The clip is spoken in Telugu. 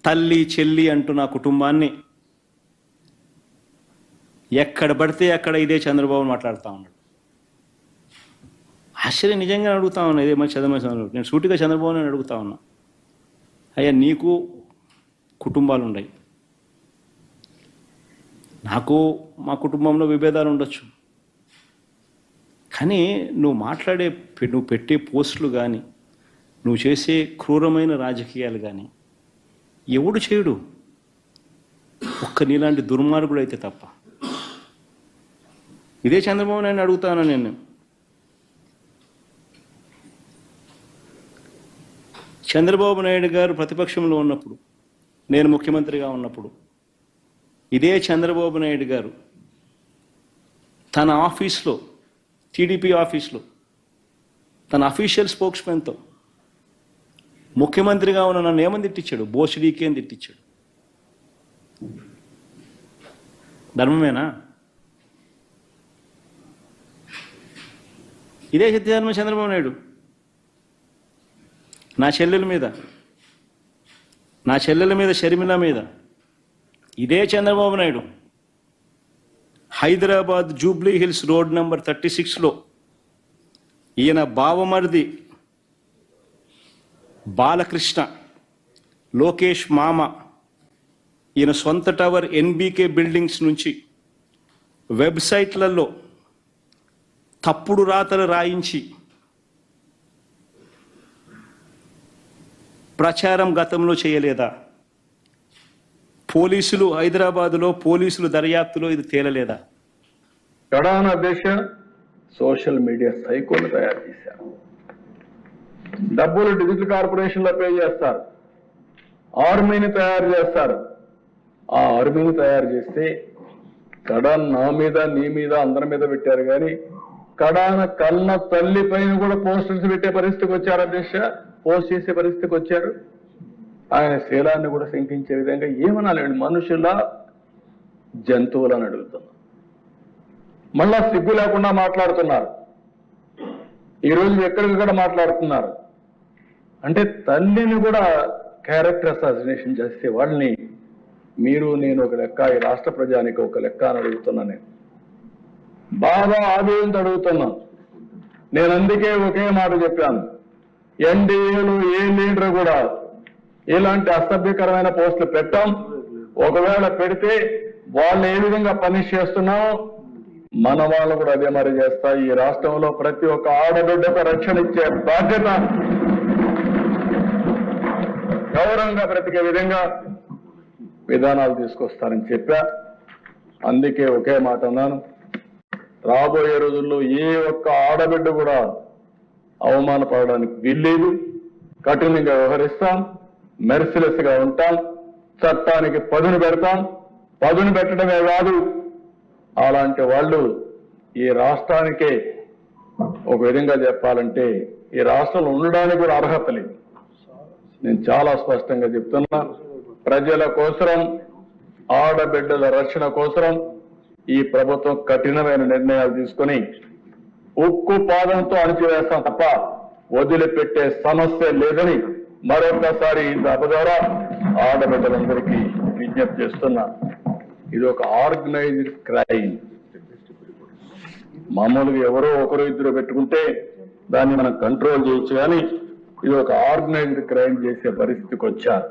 తల్లి చెల్లి అంటూ నా కుటుంబాన్ని ఎక్కడ పడితే అక్కడ ఇదే చంద్రబాబు మాట్లాడుతూ ఉన్నాడు. ఆశ్చర్యం నిజంగా అడుగుతా ఉన్నా. ఇదే మరి చంద్రబాబు నేను సూటిగా చంద్రబాబు నేను అడుగుతా ఉన్నా, అయ్యా నీకు కుటుంబాలు ఉన్నాయి, నాకు మా కుటుంబంలో విభేదాలు ఉండొచ్చు, కానీ నువ్వు పెట్టే పోస్టులు కానీ నువ్వు చేసే క్రూరమైన రాజకీయాలు కానీ ఎవడు చేయడు, ఒక్క నీలాంటి దుర్మార్గుడు అయితే తప్ప. ఇదే చంద్రబాబు నాయుడు అడుగుతాను నేను. చంద్రబాబు నాయుడు గారు ప్రతిపక్షంలో ఉన్నప్పుడు, నేను ముఖ్యమంత్రిగా ఉన్నప్పుడు, ఇదే చంద్రబాబు నాయుడు గారు తన ఆఫీస్లో, టీడీపీ ఆఫీస్లో తన అఫీషియల్ స్పోక్స్మెన్తో ముఖ్యమంత్రిగా ఉన్న నన్ను ఏమని తిట్టించాడు? బోసిడీకి అని తిట్టించాడు. ధర్మమేనా? ఇదే సత్యధర్మ చంద్రబాబు నాయుడు నా చెల్లెల మీద షర్మిల మీద, ఇదే చంద్రబాబు నాయుడు హైదరాబాద్ జూబ్లీ హిల్స్ రోడ్ నెంబర్ 36లో ఈయన బావమరిది బాలకృష్ణ, లోకేష్ మామ, ఈయన సొంత టవర్ ఎన్బీకే బిల్డింగ్స్ నుంచి వెబ్సైట్లలో తప్పుడు రాతలు రాయించి ప్రచారం గతంలో చేయలేదా? పోలీసులు హైదరాబాదులో పోలీసులు దర్యాప్తులో ఇది తేలలేదా? ప్రధాన అధ్యక్ష సోషల్ మీడియా సైకోలు తయారు చేశారు. డబ్బులు డిజిటల్ కార్పొరేషన్లో పే చేస్తారు, ఆర్మీని తయారు చేస్తారు. ఆ ఆర్మీని తయారు చేస్తే కడాన్ నా మీద నీ మీద అందరి మీద పెట్టారు, కానీ కడాన కన్న తల్లి పైన కూడా పోస్టర్స్ పెట్టే పరిస్థితికి వచ్చారు అధ్యక్ష, పోస్ట్ చేసే పరిస్థితికి వచ్చారు. ఆయన శీలాన్ని కూడా శంకించే విధంగా ఏమనాలండి, మనుషుల జంతువులని అడుగుతున్నారు. మళ్ళా సిగ్గు లేకుండా మాట్లాడుతున్నారు. ఈరోజు ఎక్కడికక్కడ మాట్లాడుతున్నారు. అంటే తల్లిని కూడా క్యారెక్టర్ అసాసినేషన్ చేస్తే వాళ్ళని మీరు నేను ఒక లెక్క, ఈ రాష్ట్ర ప్రజానికి ఒక లెక్క అని అడుగుతున్నా. నేను బాగా ఆవేదనతో అడుగుతున్నాను. నేను అందుకే ఒకే మాట చెప్పాను, ఎన్డీఏలో ఏ లీడర్ కూడా ఇలాంటి అసభ్యకరమైన పోస్టులు పెట్టాం. ఒకవేళ పెడితే వాళ్ళు ఏ విధంగా పనిష్ చేస్తున్నామో మన వాళ్ళు కూడా అదే మరి చేస్తా. ఈ రాష్ట్రంలో ప్రతి ఒక్క ఆడబిడ్డకు రక్షణ ఇచ్చే బాధ్యత, గౌరవంగా బ్రతికే విధంగా విధానాలు తీసుకొస్తారని చెప్పా. అందుకే ఒకే మాట అన్నాను, రాబోయే రోజుల్లో ఏ ఒక్క ఆడబిడ్డ కూడా అవమానపడడానికి వీల్లేదు. కఠినంగా వ్యవహరిస్తాం, మెర్సిలెస్ గా ఉంటాం, చట్టానికి పదును పెడతాం. పదును పెట్టడమే కాదు, అలాంటి వాళ్ళు ఈ రాష్ట్రానికే ఒక విధంగా చెప్పాలంటే ఈ రాష్ట్రంలో ఉండడానికి కూడా అర్హత లేదు. నేను చాలా స్పష్టంగా చెప్తున్నా, ప్రజల కోసరం, ఆడబిడ్డల రక్షణ కోసరం ఈ ప్రభుత్వం కఠినమైన నిర్ణయాలు తీసుకుని ఉక్కు పాదంతో అణిచివేస్తాం తప్ప వదిలిపెట్టే సమస్య లేదని మరొకసారి ఈ సభ ద్వారా ఆడబిడ్డలందరికీ విజ్ఞప్తి చేస్తున్నా. ఇది ఒక ఆర్గనైజ్డ్ క్రైమ్. మామూలుగా ఎవరో ఒకరు ఇద్దరు పెట్టుకుంటే దాన్ని మనం కంట్రోల్ చేయొచ్చు, కానీ ఇది ఒక ఆర్గనైజ్డ్ క్రైమ్ చేసే పరిస్థితికి వచ్చారు.